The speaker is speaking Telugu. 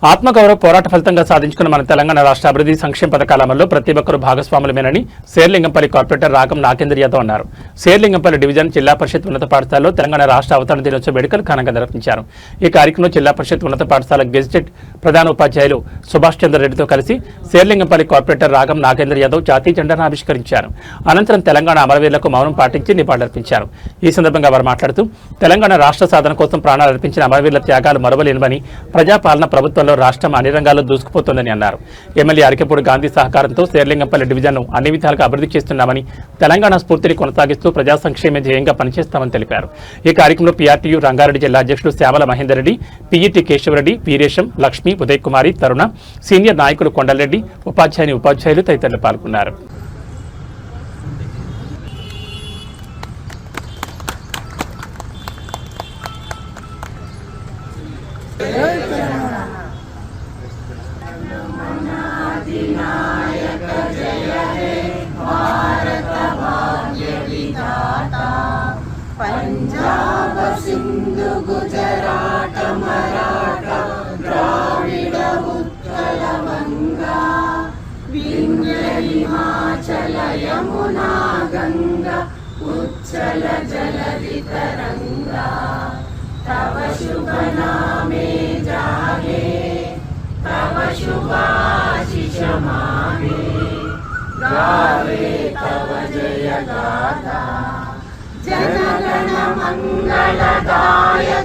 ఆత్మగౌరవ పోరాట ఫలితంగా సాధించుకున్న మన తెలంగాణ రాష్ట్ర అభివృద్ధి సంక్షేమ పథకాల అమల్లో ప్రతి ఒక్కరూ భాగస్వాములమేనని శేర్లింగంపల్లి కార్పొరేటర్ రాగం నాగేంద్ర యాదవ్ అన్నారు. శేర్లింగంపల్లి డివిజన్ జిల్లా పరిషత్ ఉన్నత పాఠశాలలో తెలంగాణ రాష్ట్ర అవతరణ దినోత్సవ వేడుకలు ఘనంగా నిర్వహించారు. ఈ కార్యక్రమంలో జిల్లా పరిషత్ ఉన్నత పాఠశాల గెజిటెడ్ ప్రధాన ఉపాధ్యాయులు సుభాష్ చంద్ర రెడ్డితో కలిసి శేర్లింగంపల్లి కార్పొరేటర్ రాగం నాగేంద్ర యాదవ్ జాతీయ జెండాను ఆవిష్కరించారు. అనంతరం తెలంగాణ అమరవీరులకు మౌనం పాటించి నివాళులర్పించారు. ఈ సందర్భంగా వారు మాట్లాడుతూ తెలంగాణ రాష్ట్ర సాధన కోసం ప్రాణాలు అర్పించిన అమరవీరుల త్యాగాలు మరువలేనివని, ప్రజాపాలన ప్రభుత్వం రాష్ట్రం అన్ని రంగాల్లో దూసుకుపోతోందని అన్నారు. ఎమ్మెల్యే అరికెపూడి గాంధీ సహకారంతో శేర్లింగంపల్లి డివిజన్ను అన్ని విధాలుగా అభివృద్ధి చేస్తున్నామని, తెలంగాణ స్ఫూర్తిని కొనసాగిస్తూ ప్రజా సంక్షేమ ధ్యేయంగా పనిచేస్తామని తెలిపారు. ఈ కార్యక్రమంలో పీఆర్టీయూ రంగారెడ్డి జిల్లా అధ్యక్షుడు శ్యామల మహేందర్ రెడ్డి, పీఈటీ కేశవరెడ్డి, వీరేశం, లక్ష్మి, ఉదయ్ కుమారి, తరుణ, సీనియర్ నాయకులు కొండలరెడ్డి, ఉపాధ్యాయులు తదితరులు పాల్గొన్నారు. पंजाब सिंधु गुजरात मराठा द्राविड उत्कल गंगा विंध्य हिमाचल यमुना गंगा उच्चल जलधि तरंगा तव शुभ नामे जागे तव शुभाशिष मागे गावे तव जय गाथा जनगण मंगलदायक